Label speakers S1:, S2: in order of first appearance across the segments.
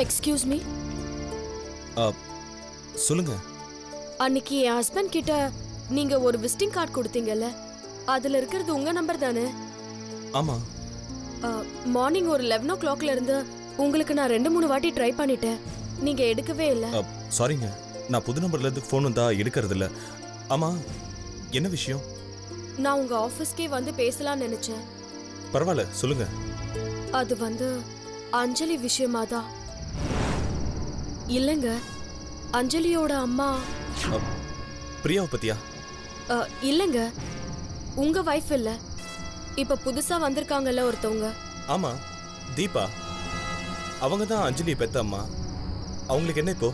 S1: Excuse me.
S2: சொல்லுங்க.
S1: அன்னைக்கு என் husband கிட்ட நீங்க ஒரு விசிட்டிங் கார்டு கொடுத்தீங்கல்ல, அதுல இருக்கிறது உங்க நம்பர் தானே?
S2: ஆமா.
S1: மார்னிங் ஒரு 11 o'clockல இருந்து உங்களுக்கு நான் 2-3 வாட்டி ட்ரை பண்ணிட்டேன். நீங்க எடுக்கவே இல்ல.
S2: சாரிங்க, நான் புது நம்பர்ல இருந்து ஃபோன் வந்தா எடுக்கிறது இல்ல. ஆமா, என்ன விஷயம்?
S1: நான் உங்க ஆபீஸ்க்கே வந்து பேசலாம்னு நினைச்சேன்.
S2: பரவாயில்ல, சொல்லுங்க.
S1: அது வந்து அஞ்சலி விஷயமா தான். இல்லங்க, அஞ்சலியோட அம்மா.
S2: பிரியாவை பத்தியா?
S1: இல்லங்க, உங்க வைஃப் இல்ல, இப்ப புதுசா வந்திருக்காங்கல்ல ஒருத்தவங்க.
S2: ஆமா, தீபா. அவங்க தான் அஞ்சலி பெத்த அம்மா. அவங்களுக்கு என்ன இப்போ?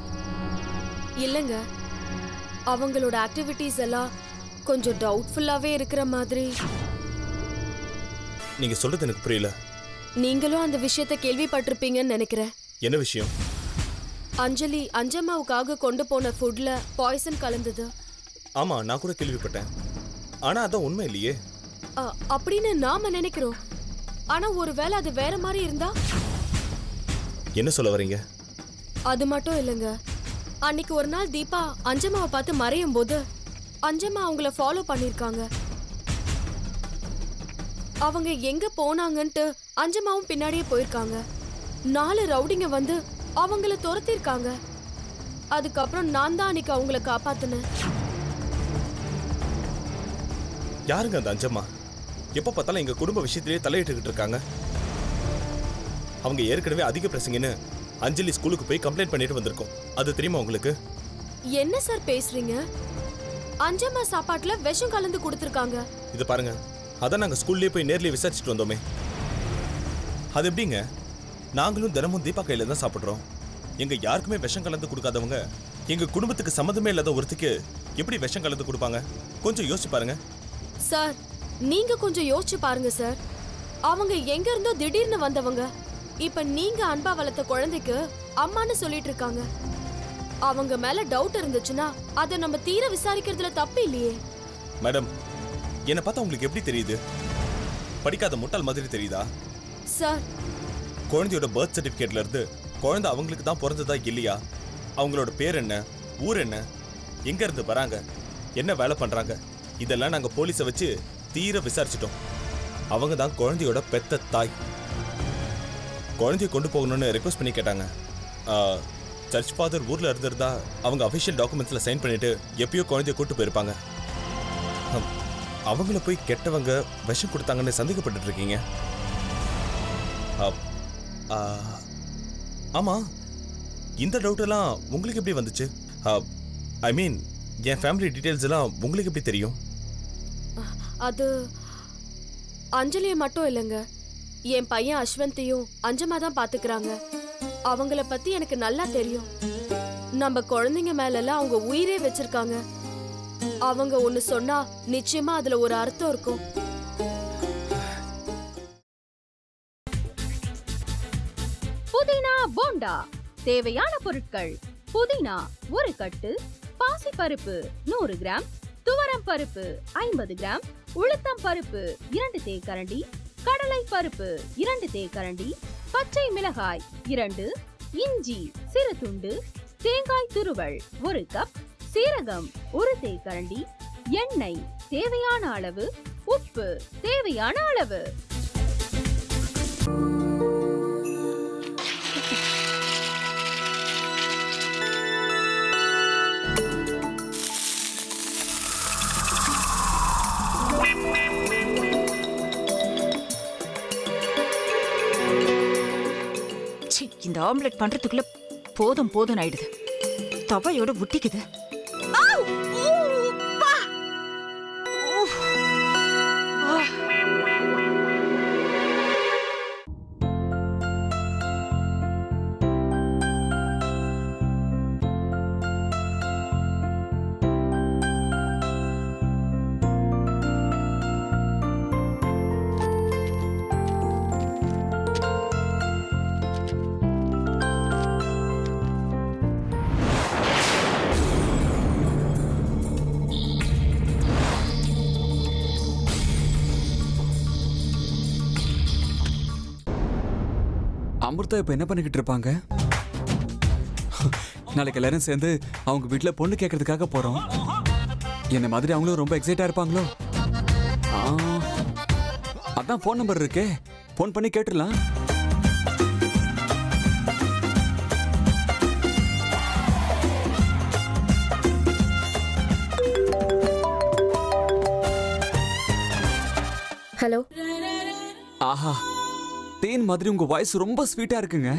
S1: இல்லங்க, அவங்களோட ஆக்டிவிட்டீஸ் எல்லாம் கொஞ்சம் டவுட்ஃபுல்லாவே இருக்கிற மாதிரி.
S2: நீங்க சொல்றது எனக்கு புரியல.
S1: நீங்களும் அந்த விஷயத்தை கேள்விப்பட்டிருப்பீங்கன்னு நினைக்கிறேன்.
S2: என்ன விஷயம்?
S1: அஞ்சலி அஞ்சம்மாவுக்காக கொண்டு போன ஃபுட்ல பாய்சன் கலந்தது.
S2: ஆமா, நான் கூட கேள்விப்பட்டேன். ஆனா அதான் உண்மை இல்லையே.
S1: அப்படின்னு நாம நினைக்கிறோம். ஆனா ஒருவேளை அது வேற மாதிரி இருந்தா?
S2: என்ன சொல்ல வரீங்க?
S1: அது மட்டும் இல்லைங்க, அன்னைக்கு ஒரு நாள் தீபா அஞ்சம்மாவை பார்த்து மறையும் போது அஞ்சம்மா அவங்கள ஃபாலோ பண்ணிருக்காங்க. அவங்க எங்க போனாங்கன்ட்டு அஞ்சம்மாவும் பின்னாடியே போயிருக்காங்க. 4 ரவுடிங்க வந்து அவங்கள துரத்திருக்காங்க. அதுக்கப்புறம் நான் தான் அன்னைக்கு அவங்கள காப்பாத்தினேன்.
S2: யாருங்க அந்த அஞ்சம்மா? எப்ப பார்த்தாலும் எங்க குடும்ப விஷயத்திலேயே தலையிட்டுக்கிட்டு இருக்காங்க. அவங்க ஏற்கனவே அதிக பிரசங்கன்னு அஞ்சலி ஸ்கூலுக்கு போய் கம்ப்ளைண்ட் பண்ணிட்டு வந்திருக்கோம். அது தெரியுமா உங்களுக்கு?
S1: என்ன சார் பேசுறீங்க? அஞ்சம்மா சாப்பாட்டுல விஷம் கலந்து கொடுத்திருக்காங்க.
S2: இது பாருங்க, அதான் நாங்க ஸ்கூல்லயே போய் நேர்லயே விசாரிச்சுட்டு வந்தோமே. அது எப்படிங்க? நாங்களும் தினமும் தீபா கையில தான் சாப்பிடுறோம். எங்க யாருக்குமே விஷம் கலந்து கொடுக்காதவங்க எங்க குடும்பத்துக்கு சம்மந்தமே இல்லாத ஒருத்திக்கு எப்படி விஷம் கலந்து கொடுப்பாங்க? கொஞ்சம் யோசிச்சு பாருங்க.
S1: சார், நீங்க கொஞ்சம் யோசிச்சு பாருங்க சார். அவங்க எங்க இருந்தோ திடீர்னு வந்தவங்க. இப்ப நீங்க அன்பா வளர்த்த குழந்தைக்கு அம்மான்னு சொல்லிட்டு இருக்காங்க. அவங்க மேல டவுட் இருந்துச்சுன்னா அதை நம்ம தீர விசாரிக்கிறதுல தப்பு இல்லையே.
S2: மேடம், என்ன பார்த்தா உங்களுக்கு எப்படி தெரியுது? படிக்காத முட்டாள் மாதிரி தெரியுதா?
S1: சார்,
S2: குழந்தையோட பர்த் சர்டிபிகேட்ல இருந்து குழந்தை அவங்களுக்கு தான் பிறந்ததா இல்லையா, அவங்களோட பேர் என்ன, ஊர் என்ன, எங்க இருந்து வராங்க, என்ன வேலை பண்றாங்க, இதெல்லாம் நாங்க போலீஸை வச்சு தீர விசாரிச்சிட்டோம். அவங்க தான் குழந்தையோட பெத்த தாய். குழந்தைய கொண்டு போகணும்னு ரெக்வஸ்ட் பண்ணி கேட்டாங்க. சர்ச் ஃபாதர் ஊர்ல இருந்திருந்தா அவங்க அஃபிஷியல் டாக்குமெண்ட்ஸ்ல சைன் பண்ணிட்டு எப்பயோ குழந்தைய கூட்டு போயிருப்பாங்க. அவங்கள போய் கெட்டவங்க விஷம் கொடுத்தாங்கன்னு சந்தேகப்பட்டு இருக்கீங்க. ஆமா, இந்த டவுட் எல்லாம் உங்களுக்கு எப்படி வந்துச்சு? ஐ மீன், என் ஃபேமிலி டீடைல்ஸ் எல்லாம் உங்களுக்கு எப்படி தெரியும்?
S1: அது அஞ்சலியை மட்டும் இல்லைங்க, என் பையன் அஸ்வந்தையும் அஞ்சம்மா தான் பாத்துக்கிறாங்க. அவங்கள பத்தி எனக்கு நல்லா தெரியும். நம்ம குழந்தைங்க மேலெல்லாம் அவங்க உயிரே வச்சிருக்காங்க. அவங்க ஒண்ணு சொன்னா நிச்சயமா அதுல ஒரு அர்த்தம் இருக்கும்.
S3: புதினா போண்டா தேவையான பொருட்கள்: புதினா 1 கட்டு, பாசிப்பருப்பு 100 கிராம், துவரம் பருப்பு 50 கிராம், உளுத்தம் பருப்பு 2 தேக்கரண்டி, கடலை பருப்பு 2 தேக்கரண்டி, பச்சை மிளகாய் 2, இஞ்சி சிறு துண்டு, தேங்காய் துருவல் 1 கப், சீரகம் 1 தேக்கரண்டி, எண்ணெய் தேவையான அளவு, உப்பு தேவையான அளவு.
S4: இந்த ஆம்லெட் பண்றதுக்குள்ள போதும் போதும் ஆயிடுது. தவையோட ஒட்டிக்குது.
S5: அமிர்தா இப்ப என்ன பண்ணிக்கிட்டு இருப்பாங்க? நாளைக்கு எல்லாரும் சேர்ந்து அவங்க வீட்ல பொண்ணு கேட்கறதுக்காக போறோம். என்ன மாதிரி அவங்களும் ரொம்ப எக்ஸைட்டா இருப்பாங்களோ. அதான் ஃபோன் நம்பர் இருக்கே, ஃபோன் பண்ணி கேட்டுடலாம்.
S1: ஹலோ.
S5: ஆஹா, தேன் மாதிரி உங்க வாய்ஸ் ரொம்ப ஸ்வீட்டா இருக்குங்க.